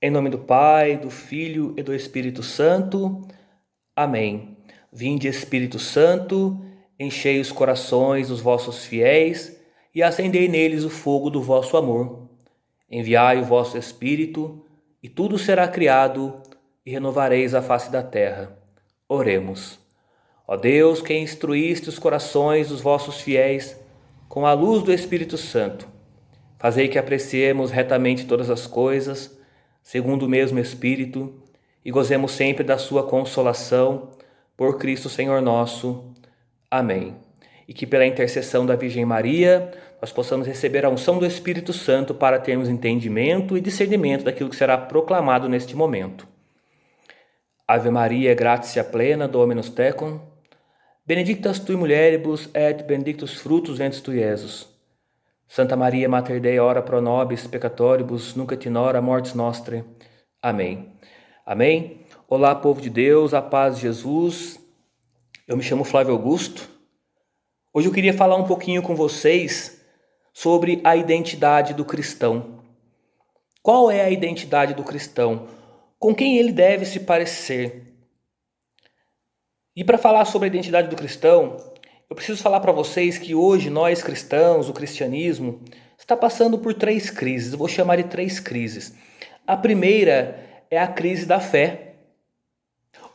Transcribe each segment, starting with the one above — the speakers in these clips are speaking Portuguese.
Em nome do Pai, do Filho e do Espírito Santo. Amém. Vinde, Espírito Santo, enchei os corações dos vossos fiéis e acendei neles o fogo do vosso amor. Enviai o vosso Espírito, e tudo será criado, e renovareis a face da terra. Oremos. Ó Deus, que instruíste os corações dos vossos fiéis com a luz do Espírito Santo, fazei que apreciemos retamente todas as coisas, segundo o mesmo Espírito, e gozemos sempre da sua consolação, por Cristo Senhor nosso. Amém. E que pela intercessão da Virgem Maria, nós possamos receber a unção do Espírito Santo para termos entendimento e discernimento daquilo que será proclamado neste momento. Ave Maria, gratia plena, Dominus tecum, benedictas tui mulieribus et benedictus fructus ventris tui, Iesus. Santa Maria, Mater Dei, ora pro nobis peccatoribus, nunc et in hora mortis nostrae. Amém. Amém. Olá, povo de Deus, a paz de Jesus. Eu me chamo Flávio Augusto. Hoje eu queria falar um pouquinho com vocês sobre a identidade do cristão. Qual é a identidade do cristão? Com quem ele deve se parecer? E para falar sobre a identidade do cristão, eu preciso falar para vocês que hoje nós cristãos, o cristianismo, está passando por 3 crises. Eu vou chamar de 3 crises. A primeira é a crise da fé,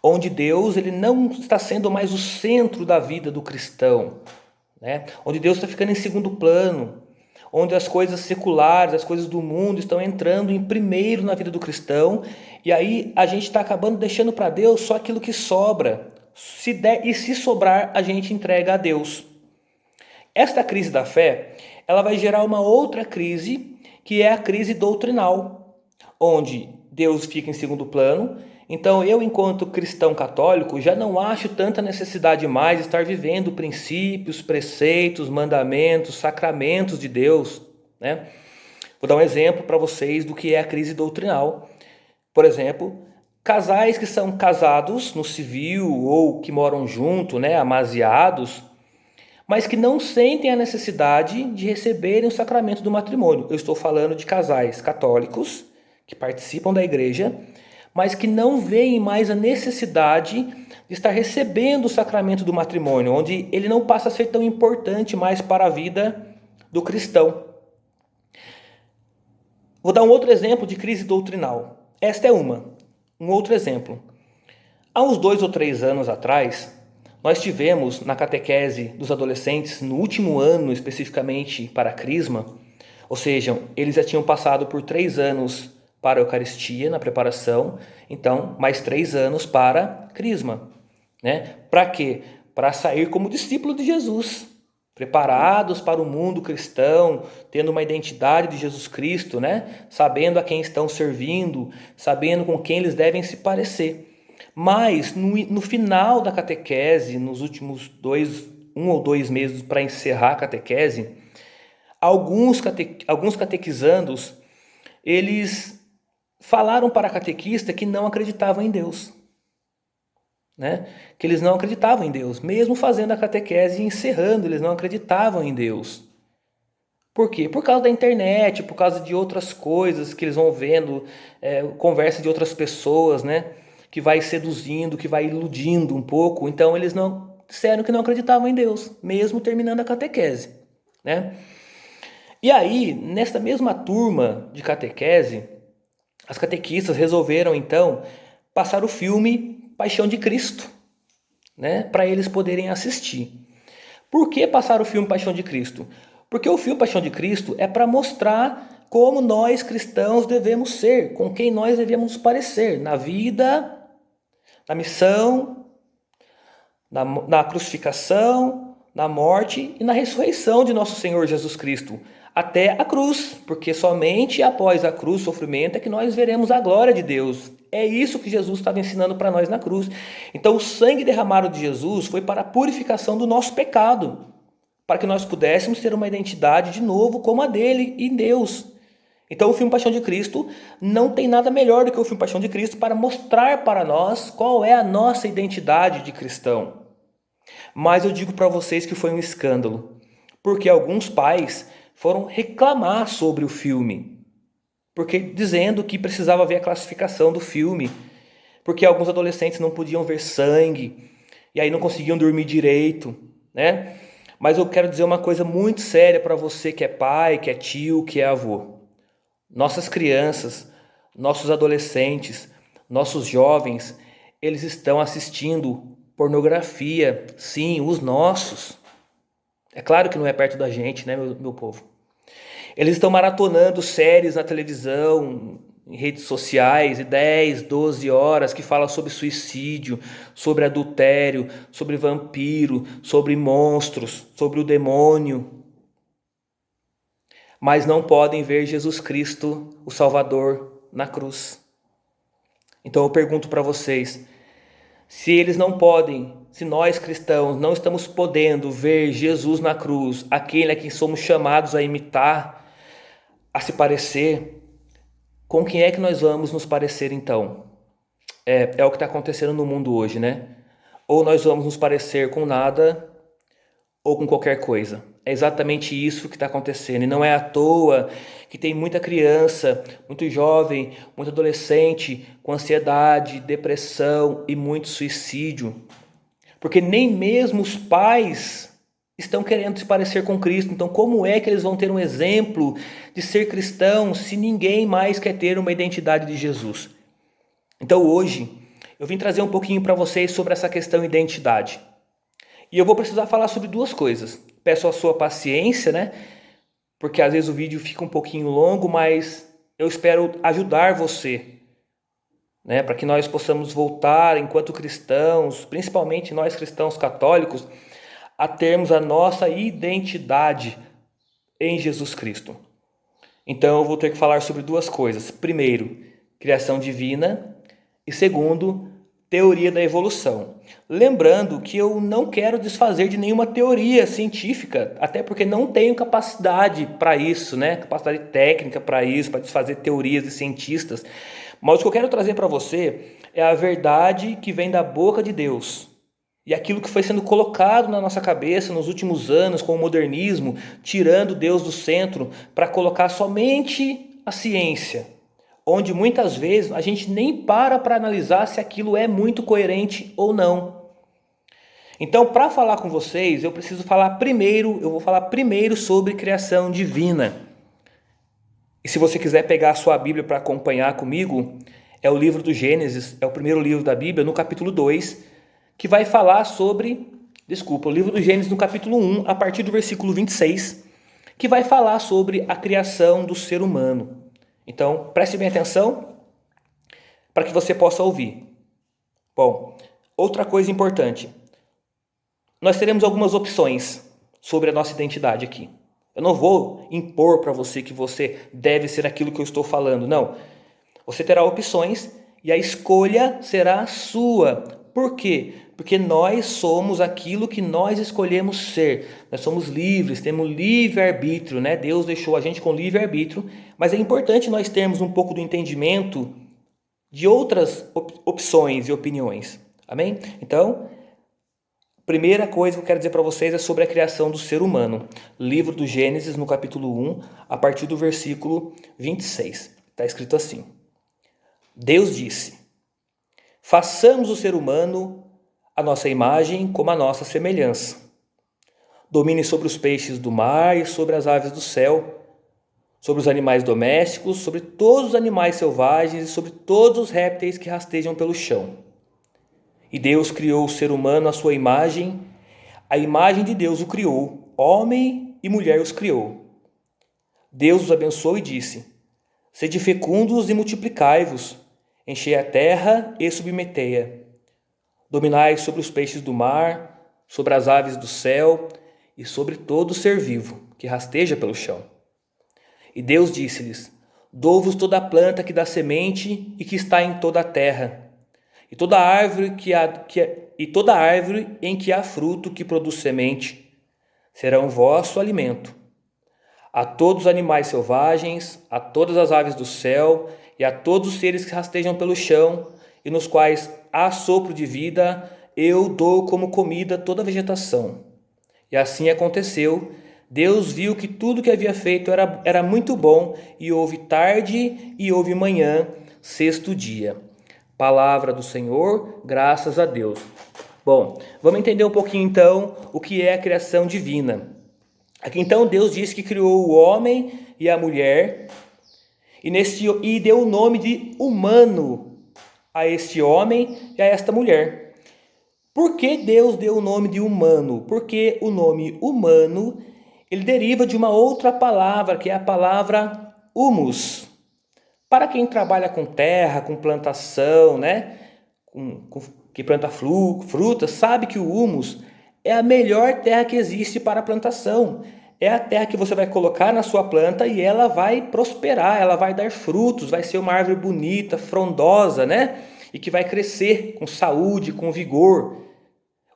onde Deus ele não está sendo mais o centro da vida do cristão, né? Onde Deus está ficando em segundo plano, onde as coisas seculares, as coisas do mundo estão entrando em primeiro na vida do cristão, e aí a gente está acabando deixando para Deus só aquilo que sobra. Se der e se sobrar, a gente entrega a Deus. Esta crise da fé, ela vai gerar uma outra crise, que é a crise doutrinal, onde Deus fica em segundo plano. Então eu, enquanto cristão católico, já não acho tanta necessidade mais de estar vivendo princípios, preceitos, mandamentos, sacramentos de Deus, né? Vou dar um exemplo para vocês do que é a crise doutrinal. Por exemplo, casais que são casados no civil ou que moram junto, né, amaziados, mas que não sentem a necessidade de receberem o sacramento do matrimônio. Eu estou falando de casais católicos que participam da igreja, mas que não veem mais a necessidade de estar recebendo o sacramento do matrimônio, onde ele não passa a ser tão importante mais para a vida do cristão. Vou dar um outro exemplo de crise doutrinal. Esta é um outro exemplo. Há uns 2 ou 3 anos atrás, nós tivemos na catequese dos adolescentes, no último ano especificamente para a Crisma, ou seja, eles já tinham passado por 3 anos para a Eucaristia na preparação, então mais 3 anos para Crisma, né? Para quê? Para sair como discípulo de Jesus, preparados para o mundo cristão, tendo uma identidade de Jesus Cristo, né? Sabendo a quem estão servindo, sabendo com quem eles devem se parecer. Mas no final da catequese, nos últimos 1 ou 2 meses para encerrar a catequese, alguns catequizandos, eles falaram para a catequista que não acreditavam em Deus, né? Que eles não acreditavam em Deus, mesmo fazendo a catequese e encerrando, eles não acreditavam em Deus. Por quê? Por causa da internet, por causa de outras coisas que eles vão vendo, conversa de outras pessoas, né? Que vai seduzindo, que vai iludindo um pouco. Então eles não disseram que não acreditavam em Deus, mesmo terminando a catequese, né? E aí, nessa mesma turma de catequese, as catequistas resolveram então passar o filme Paixão de Cristo, né? Para eles poderem assistir. Por que passar o filme Paixão de Cristo? Porque o filme Paixão de Cristo é para mostrar como nós cristãos devemos ser, com quem nós devemos nos parecer na vida, na missão, na crucificação, na morte e na ressurreição de nosso Senhor Jesus Cristo, até a cruz, porque somente após a cruz, sofrimento, é que nós veremos a glória de Deus. É isso que Jesus estava ensinando para nós na cruz. Então o sangue derramado de Jesus foi para a purificação do nosso pecado, para que nós pudéssemos ter uma identidade de novo como a dele em Deus. Então o filme Paixão de Cristo não tem nada melhor do que o filme Paixão de Cristo para mostrar para nós qual é a nossa identidade de cristão. Mas eu digo para vocês que foi um escândalo, porque alguns pais foram reclamar sobre o filme. porque dizendo que precisava ver a classificação do filme, porque alguns adolescentes não podiam ver sangue, e aí não conseguiam dormir direito, né? Mas eu quero dizer uma coisa muito séria para você que é pai, que é tio, que é avô. Nossas crianças, nossos adolescentes, nossos jovens, eles estão assistindo pornografia, sim, os nossos. É claro que não é perto da gente, né, meu povo? Eles estão maratonando séries na televisão, em redes sociais, de 10, 12 horas, que falam sobre suicídio, sobre adultério, sobre vampiro, sobre monstros, sobre o demônio. Mas não podem ver Jesus Cristo, o Salvador, na cruz. Então eu pergunto para vocês, se eles não podem, se nós cristãos não estamos podendo ver Jesus na cruz, aquele a quem somos chamados a imitar, a se parecer, com quem é que nós vamos nos parecer então? É o que está acontecendo no mundo hoje, né? Ou nós vamos nos parecer com nada, ou com qualquer coisa. É exatamente isso que está acontecendo. E não é à toa que tem muita criança, muito jovem, muito adolescente com ansiedade, depressão e muito suicídio. Porque nem mesmo os pais estão querendo se parecer com Cristo. Então, como é que eles vão ter um exemplo de ser cristão se ninguém mais quer ter uma identidade de Jesus? Então, hoje, eu vim trazer um pouquinho para vocês sobre essa questão de identidade. E eu vou precisar falar sobre duas coisas. Peço a sua paciência, né? Porque às vezes o vídeo fica um pouquinho longo, mas eu espero ajudar você, né? Para que nós possamos voltar, enquanto cristãos, principalmente nós cristãos católicos, a termos a nossa identidade em Jesus Cristo. Então eu vou ter que falar sobre duas coisas. Primeiro, criação divina. E segundo, teoria da evolução. Lembrando que eu não quero desfazer de nenhuma teoria científica, até porque não tenho capacidade para isso, né? Capacidade técnica para isso, para desfazer teorias de cientistas. Mas o que eu quero trazer para você é a verdade que vem da boca de Deus. E aquilo que foi sendo colocado na nossa cabeça nos últimos anos com o modernismo, tirando Deus do centro para colocar somente a ciência, onde muitas vezes a gente nem para analisar se aquilo é muito coerente ou não. Então, para falar com vocês, eu vou falar primeiro sobre criação divina. E se você quiser pegar a sua Bíblia para acompanhar comigo, é o livro do Gênesis, é o primeiro livro da Bíblia, no capítulo 2, que vai falar sobre, o livro do Gênesis no capítulo 1, a partir do versículo 26, que vai falar sobre a criação do ser humano. Então, preste bem atenção para que você possa ouvir. Bom, outra coisa importante. Nós teremos algumas opções sobre a nossa identidade aqui. Eu não vou impor para você que você deve ser aquilo que eu estou falando, não. Você terá opções e a escolha será sua. Por quê? Porque nós somos aquilo que nós escolhemos ser. Nós somos livres, temos livre-arbítrio, né? Deus deixou a gente com livre-arbítrio, mas é importante nós termos um pouco do entendimento de outras opções e opiniões. Amém? Então, primeira coisa que eu quero dizer para vocês é sobre a criação do ser humano. Livro do Gênesis, no capítulo 1, a partir do versículo 26. Está escrito assim: Deus disse: façamos o ser humano a nossa imagem como a nossa semelhança. Domine sobre os peixes do mar e sobre as aves do céu, sobre os animais domésticos, sobre todos os animais selvagens e sobre todos os répteis que rastejam pelo chão. E Deus criou o ser humano à sua imagem, a imagem de Deus o criou, homem e mulher os criou. Deus os abençoou e disse: sede fecundos e multiplicai-vos, enchei a terra e submetei-a. Dominai sobre os peixes do mar, sobre as aves do céu e sobre todo ser vivo que rasteja pelo chão. E Deus disse-lhes: dou-vos toda a planta que dá semente e que está em toda a terra, e toda árvore em que há fruto que produz semente, serão vosso alimento. A todos os animais selvagens, a todas as aves do céu e a todos os seres que rastejam pelo chão e nos quais há sopro de vida, eu dou como comida toda a vegetação. E assim aconteceu, Deus viu que tudo que havia feito era muito bom, e houve tarde e houve manhã, sexto dia. Palavra do Senhor, graças a Deus. Bom, vamos entender um pouquinho então o que é a criação divina. Aqui então Deus diz que criou o homem e a mulher, e deu o nome de humano a este homem e a esta mulher. Por que Deus deu o nome de humano? Porque o nome humano, ele deriva de uma outra palavra, que é a palavra humus. Para quem trabalha com terra, com plantação, né? Que planta frutas, sabe que o humus é a melhor terra que existe para a plantação. É a terra que você vai colocar na sua planta e ela vai prosperar, ela vai dar frutos, vai ser uma árvore bonita, frondosa, né? E que vai crescer com saúde, com vigor.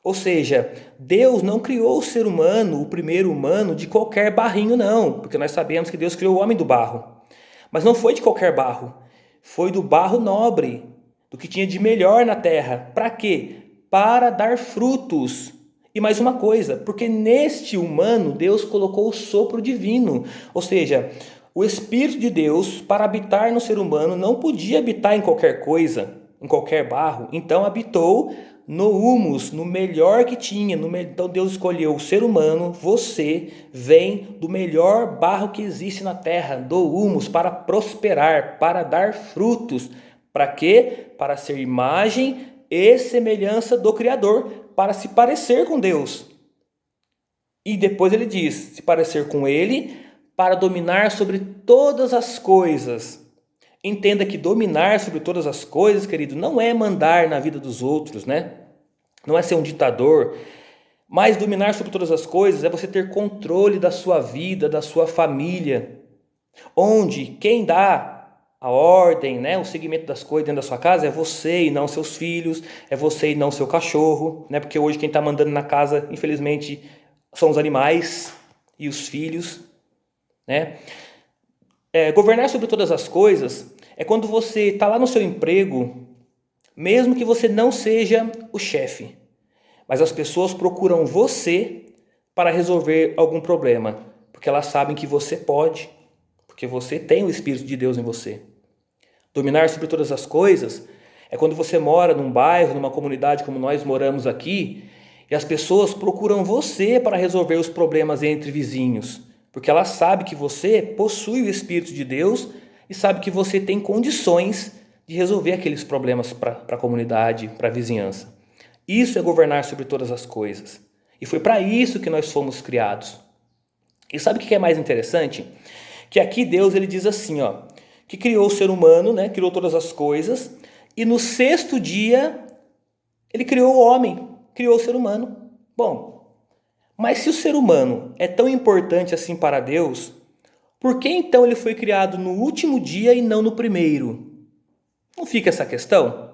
Ou seja, Deus não criou o ser humano, o primeiro humano, de qualquer barrinho não, porque nós sabemos que Deus criou o homem do barro. Mas não foi de qualquer barro, foi do barro nobre, do que tinha de melhor na terra. Para quê? Para dar frutos. E mais uma coisa, porque neste humano Deus colocou o sopro divino, ou seja, o Espírito de Deus, para habitar no ser humano, não podia habitar em qualquer coisa, em qualquer barro, então habitou no humus, no melhor que tinha. Então Deus escolheu o ser humano, você vem do melhor barro que existe na terra, do humus, para prosperar, para dar frutos. Para quê? Para ser imagem e semelhança do Criador, para se parecer com Deus. E depois ele diz, se parecer com ele, para dominar sobre todas as coisas. Entenda que dominar sobre todas as coisas, querido, não é mandar na vida dos outros, né? Não é ser um ditador, mas dominar sobre todas as coisas é você ter controle da sua vida, da sua família, onde quem dá a ordem, né, o segmento das coisas dentro da sua casa é você e não seus filhos, é você e não seu cachorro, né? Porque hoje quem está mandando na casa, infelizmente, são os animais e os filhos, né? Governar sobre todas as coisas é quando você está lá no seu emprego, mesmo que você não seja o chefe, mas as pessoas procuram você para resolver algum problema, porque elas sabem que você pode, porque você tem o Espírito de Deus em você. Dominar sobre todas as coisas é quando você mora num bairro, numa comunidade como nós moramos aqui, e as pessoas procuram você para resolver os problemas entre vizinhos, porque elas sabem que você possui o Espírito de Deus e sabe que você tem condições de resolver aqueles problemas para a comunidade, para a vizinhança. Isso é governar sobre todas as coisas. E foi para isso que nós fomos criados. E sabe o que é mais interessante? Que aqui Deus ele diz assim, ó, que criou o ser humano, né, criou todas as coisas, e no sexto dia ele criou o homem, criou o ser humano. Bom, mas se o ser humano é tão importante assim para Deus, por que então ele foi criado no último dia e não no primeiro? Não fica essa questão?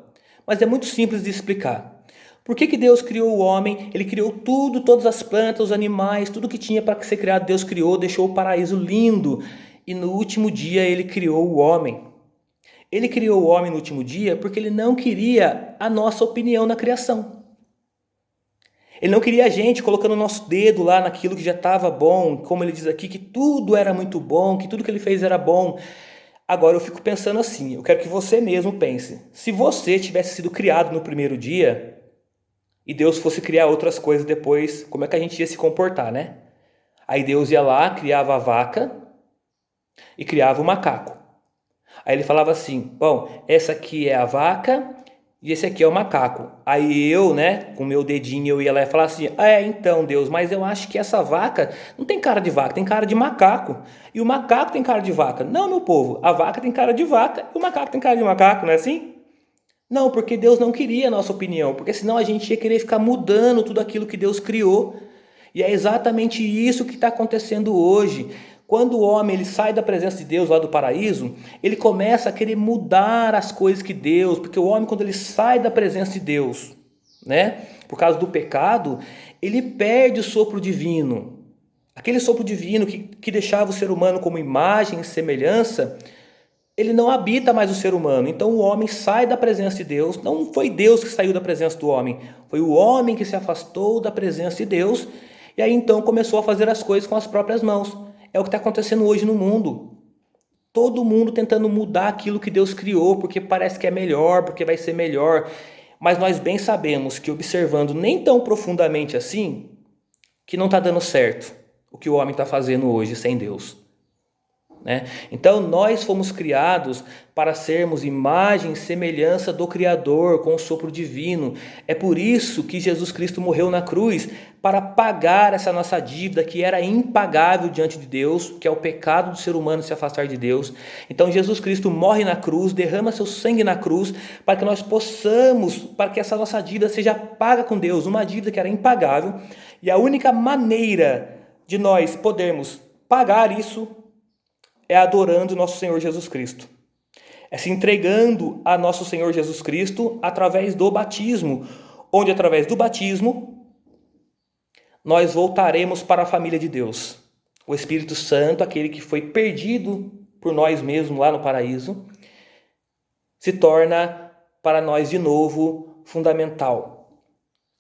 Mas é muito simples de explicar. Por que Deus criou o homem? Ele criou tudo, todas as plantas, os animais, tudo que tinha para ser criado, Deus criou, deixou o paraíso lindo. E no último dia ele criou o homem. Ele criou o homem no último dia porque ele não queria a nossa opinião na criação. Ele não queria a gente colocando o nosso dedo lá naquilo que já estava bom, como ele diz aqui, que tudo era muito bom, que tudo que ele fez era bom. Agora eu fico pensando assim, eu quero que você mesmo pense. Se você tivesse sido criado no primeiro dia e Deus fosse criar outras coisas depois, como é que a gente ia se comportar, né? Aí Deus ia lá, criava a vaca e criava o macaco. Aí ele falava assim, bom, essa aqui é a vaca e esse aqui é o macaco. Aí eu, né, com o meu dedinho eu ia lá e falava assim, então Deus, mas eu acho que essa vaca não tem cara de vaca, tem cara de macaco. E o macaco tem cara de vaca. Não, meu povo, a vaca tem cara de vaca e o macaco tem cara de macaco, não é assim? Não, porque Deus não queria a nossa opinião, porque senão a gente ia querer ficar mudando tudo aquilo que Deus criou. E é exatamente isso que está acontecendo hoje. Quando o homem ele sai da presença de Deus lá do paraíso, ele começa a querer mudar as coisas que Deus, porque o homem quando ele sai da presença de Deus, né, por causa do pecado, ele perde o sopro divino. Aquele sopro divino que deixava o ser humano como imagem e semelhança, ele não habita mais o ser humano. Então o homem sai da presença de Deus. Não foi Deus que saiu da presença do homem, foi o homem que se afastou da presença de Deus. E aí então começou a fazer as coisas com as próprias mãos. É o que está acontecendo hoje no mundo. Todo mundo tentando mudar aquilo que Deus criou, porque parece que é melhor, porque vai ser melhor. Mas nós bem sabemos que observando nem tão profundamente assim, que não está dando certo o que o homem está fazendo hoje sem Deus. Né? Então nós fomos criados para sermos imagem e semelhança do Criador com o sopro divino. É por isso que Jesus Cristo morreu na cruz, para pagar essa nossa dívida que era impagável diante de Deus, que é o pecado do ser humano se afastar de Deus. Então Jesus Cristo morre na cruz, derrama seu sangue na cruz, para que nós possamos, para que essa nossa dívida seja paga com Deus, uma dívida que era impagável. E a única maneira de nós podermos pagar isso é adorando nosso Senhor Jesus Cristo. É se entregando a nosso Senhor Jesus Cristo através do batismo, onde através do batismo nós voltaremos para a família de Deus. O Espírito Santo, aquele que foi perdido por nós mesmos lá no paraíso, se torna para nós de novo fundamental.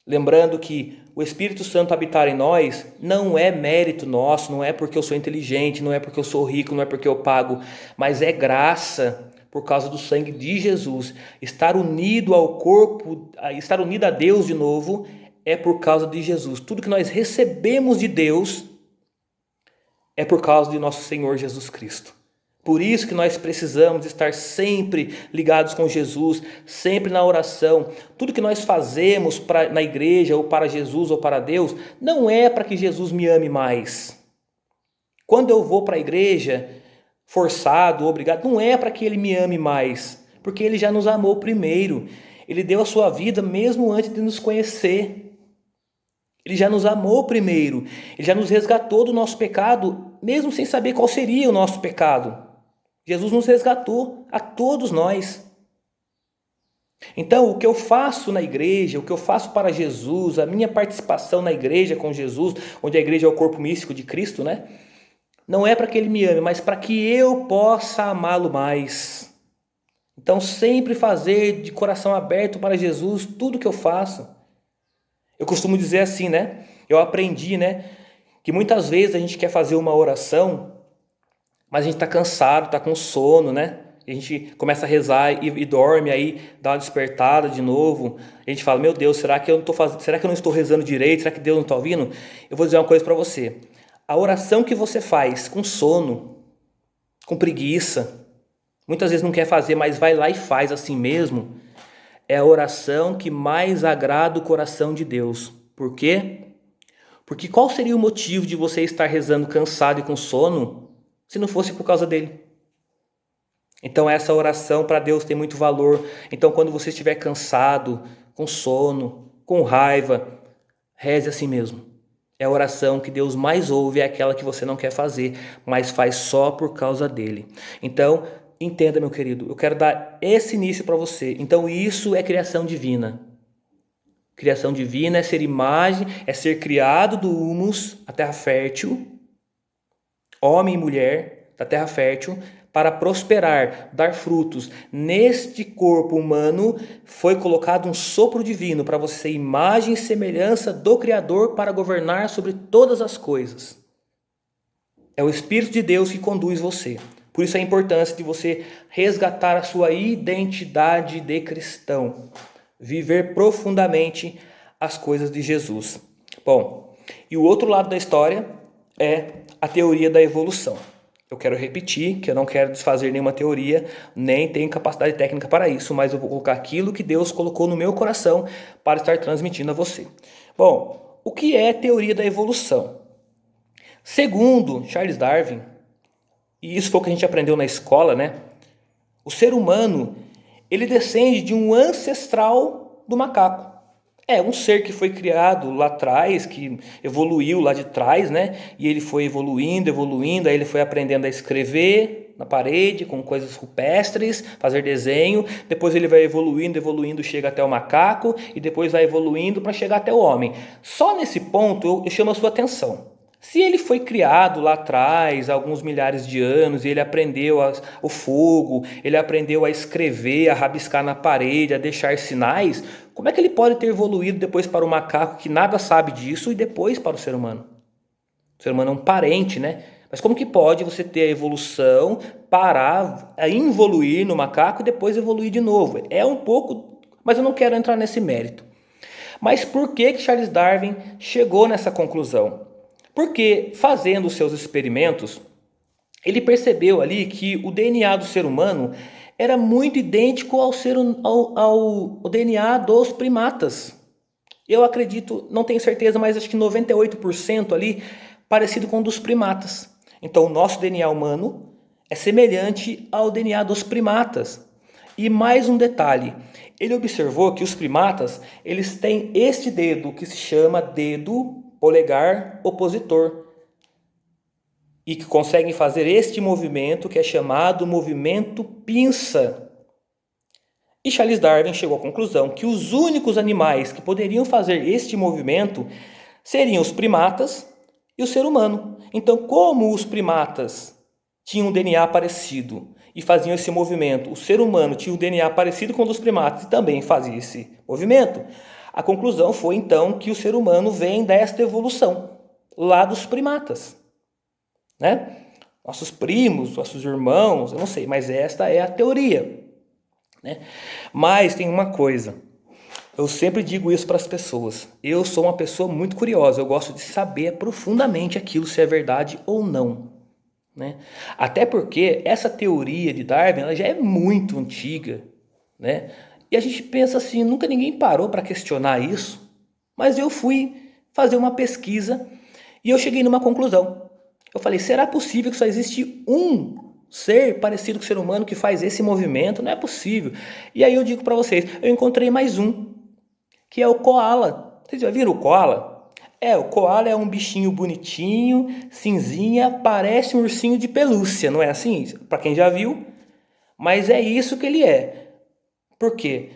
Lembrando que o Espírito Santo habitar em nós não é mérito nosso, não é porque eu sou inteligente, não é porque eu sou rico, não é porque eu pago, mas é graça por causa do sangue de Jesus. Estar unido ao corpo, estar unido a Deus de novo, é por causa de Jesus. Tudo que nós recebemos de Deus é por causa de nosso Senhor Jesus Cristo. Por isso que nós precisamos estar sempre ligados com Jesus, sempre na oração. Tudo que nós fazemos na igreja, ou para Jesus, ou para Deus, não é para que Jesus me ame mais. Quando eu vou para a igreja, forçado, obrigado, não é para que Ele me ame mais, porque Ele já nos amou primeiro. Ele deu a sua vida mesmo antes de nos conhecer. Ele já nos amou primeiro. Ele já nos resgatou do nosso pecado, mesmo sem saber qual seria o nosso pecado. Jesus nos resgatou a todos nós. Então, o que eu faço na igreja, o que eu faço para Jesus, a minha participação na igreja com Jesus, onde a igreja é o corpo místico de Cristo, né? Não é para que Ele me ame, mas para que eu possa amá-lo mais. Então, sempre fazer de coração aberto para Jesus tudo que eu faço. Eu costumo dizer assim, né? Eu aprendi, né? Que muitas vezes a gente quer fazer uma oração, mas a gente está cansado, está com sono, né? A gente começa a rezar e dorme, aí dá uma despertada de novo. A gente fala, meu Deus, será que eu não estou rezando direito? Será que Deus não está ouvindo? Eu vou dizer uma coisa para você. A oração que você faz com sono, com preguiça, muitas vezes não quer fazer, mas vai lá e faz assim mesmo, é a oração que mais agrada o coração de Deus. Por quê? Porque qual seria o motivo de você estar rezando cansado e com sono, se não fosse por causa dele? Então essa oração para Deus tem muito valor. Então quando você estiver cansado, com sono, com raiva, reze assim mesmo. É a oração que Deus mais ouve, é aquela que você não quer fazer, mas faz só por causa dele. Então, entenda, meu querido, eu quero dar esse início para você. Então isso é criação divina. Criação divina é ser imagem, é ser criado do humus, a terra fértil, homem e mulher da terra fértil, para prosperar, dar frutos. Neste corpo humano foi colocado um sopro divino para você ser imagem e semelhança do Criador para governar sobre todas as coisas. É o Espírito de Deus que conduz você. Por isso a importância de você resgatar a sua identidade de cristão. Viver profundamente as coisas de Jesus. Bom, e o outro lado da história é a teoria da evolução. Eu quero repetir que eu não quero desfazer nenhuma teoria, nem tenho capacidade técnica para isso, mas eu vou colocar aquilo que Deus colocou no meu coração para estar transmitindo a você. Bom, o que é teoria da evolução? Segundo Charles Darwin, e isso foi o que a gente aprendeu na escola, né? O ser humano, ele descende de um ancestral do macaco. É um ser que foi criado lá atrás, que evoluiu lá de trás, né? E ele foi evoluindo, aí ele foi aprendendo a escrever na parede com coisas rupestres, fazer desenho. Depois ele vai evoluindo, chega até o macaco e depois vai evoluindo para chegar até o homem. Só nesse ponto eu chamo a sua atenção. Se ele foi criado lá atrás, há alguns milhares de anos, e ele aprendeu o fogo, ele aprendeu a escrever, a rabiscar na parede, a deixar sinais, como é que ele pode ter evoluído depois para o macaco que nada sabe disso e depois para o ser humano? O ser humano é um parente, né? Mas como que pode você ter a evolução, parar, a involuir no macaco e depois evoluir de novo? É um pouco, mas eu não quero entrar nesse mérito. Mas por que Charles Darwin chegou nessa conclusão? Porque fazendo os seus experimentos, ele percebeu ali que o DNA do ser humano era muito idêntico ao DNA dos primatas. Eu acredito, não tenho certeza, mas acho que 98% ali parecido com o dos primatas. Então o nosso DNA humano é semelhante ao DNA dos primatas. E mais um detalhe, ele observou que os primatas, eles têm este dedo que se chama dedo polegar opositor e que conseguem fazer este movimento que é chamado movimento pinça. E Charles Darwin chegou à conclusão que os únicos animais que poderiam fazer este movimento seriam os primatas e o ser humano. Então, como os primatas tinham um DNA parecido e faziam esse movimento, o ser humano tinha um DNA parecido com o dos primatas e também fazia esse movimento, a conclusão foi então que o ser humano vem desta evolução, lá dos primatas, né? Nossos primos, nossos irmãos, eu não sei, mas esta é a teoria, né? Mas tem uma coisa, eu sempre digo isso para as pessoas, eu sou uma pessoa muito curiosa, eu gosto de saber profundamente aquilo se é verdade ou não, né? Até porque essa teoria de Darwin ela já é muito antiga, né? E a gente pensa assim, nunca ninguém parou para questionar isso, mas eu fui fazer uma pesquisa e eu cheguei numa conclusão. Eu falei, será possível que só existe um ser parecido com o ser humano que faz esse movimento? Não é possível. E aí eu digo para vocês, eu encontrei mais um, que é o koala. Vocês já viram o koala? O koala é um bichinho bonitinho, cinzinha, parece um ursinho de pelúcia, não é assim? Para quem já viu, mas é isso que ele é. Por quê?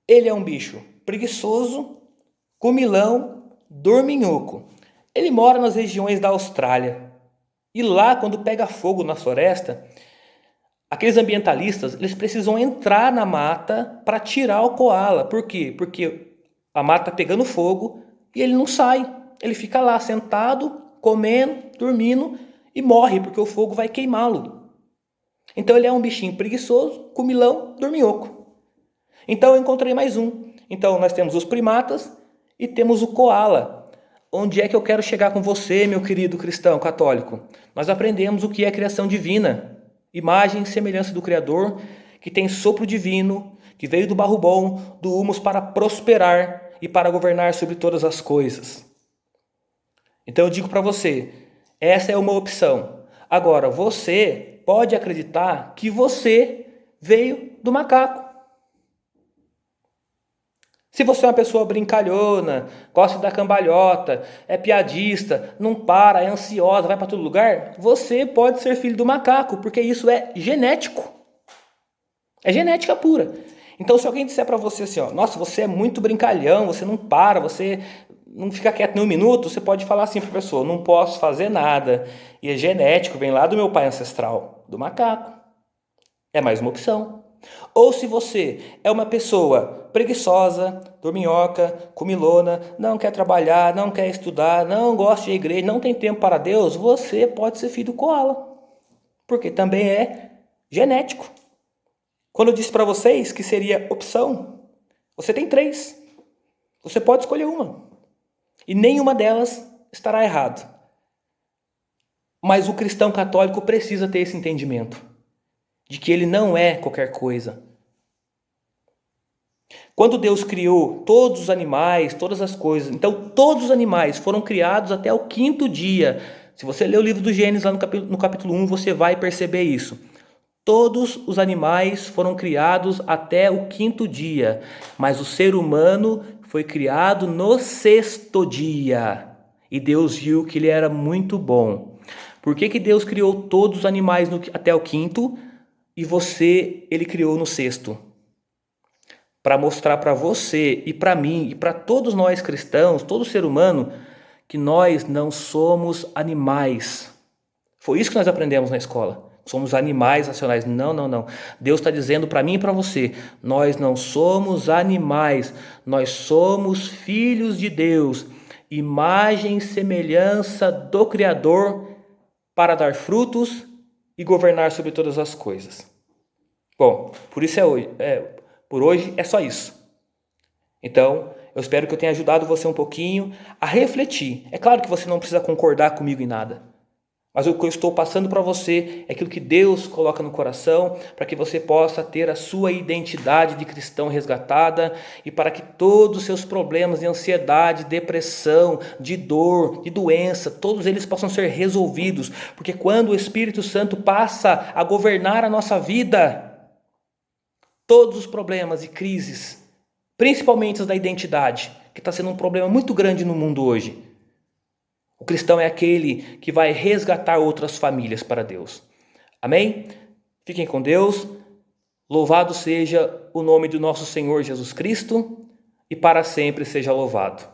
Ele é um bicho preguiçoso, comilão, dorminhoco. Ele mora nas regiões da Austrália. E lá, quando pega fogo na floresta, aqueles ambientalistas, eles precisam entrar na mata para tirar o koala. Por quê? Porque a mata está pegando fogo e ele não sai. Ele fica lá sentado, comendo, dormindo e morre porque o fogo vai queimá-lo. Então ele é um bichinho preguiçoso, comilão, dorminhoco. Então eu encontrei mais um. Então nós temos os primatas e temos o koala. Onde é que eu quero chegar com você, meu querido cristão católico? Nós aprendemos o que é criação divina. Imagem e semelhança do Criador, que tem sopro divino, que veio do barro bom, do humus para prosperar e para governar sobre todas as coisas. Então eu digo para você, essa é uma opção. Agora, você pode acreditar que você veio do macaco. Se você é uma pessoa brincalhona, gosta da cambalhota, é piadista, não para, é ansiosa, vai para todo lugar, você pode ser filho do macaco, porque isso é genético. É genética pura. Então se alguém disser para você assim, ó, nossa, você é muito brincalhão, você não para, você não fica quieto nem um minuto, você pode falar assim para a pessoa, não posso fazer nada. E é genético, vem lá do meu pai ancestral, do macaco. É mais uma opção. Ou se você é uma pessoa preguiçosa, dorminhoca, comilona, não quer trabalhar, não quer estudar, não gosta de igreja, não tem tempo para Deus, você pode ser filho do koala. Porque também é genético. Quando eu disse para vocês que seria opção, você tem 3. Você pode escolher uma. E nenhuma delas estará errado. Mas o cristão católico precisa ter esse entendimento de que ele não é qualquer coisa. Quando Deus criou todos os animais, todas as coisas, então todos os animais foram criados até o 5º dia. Se você ler o livro do Gênesis, lá no capítulo 1, você vai perceber isso. Todos os animais foram criados até o 5º dia, mas o ser humano foi criado no 6º dia. E Deus viu que ele era muito bom. Por que Deus criou todos os animais até o 5º e ele criou no 6º? Para mostrar para você e para mim e para todos nós cristãos, todo ser humano, que nós não somos animais. Foi isso que nós aprendemos na escola. Somos animais racionais. Não, não, não. Deus está dizendo para mim e para você, nós não somos animais, nós somos filhos de Deus, imagem e semelhança do Criador, para dar frutos e governar sobre todas as coisas. Bom, por hoje é só isso. Então, eu espero que eu tenha ajudado você um pouquinho a refletir. É claro que você não precisa concordar comigo em nada. Mas o que eu estou passando para você é aquilo que Deus coloca no coração para que você possa ter a sua identidade de cristão resgatada e para que todos os seus problemas de ansiedade, depressão, de dor, de doença, todos eles possam ser resolvidos. Porque quando o Espírito Santo passa a governar a nossa vida, todos os problemas e crises, principalmente os da identidade, que está sendo um problema muito grande no mundo hoje, o cristão é aquele que vai resgatar outras famílias para Deus. Amém? Fiquem com Deus. Louvado seja o nome do nosso Senhor Jesus Cristo e para sempre seja louvado.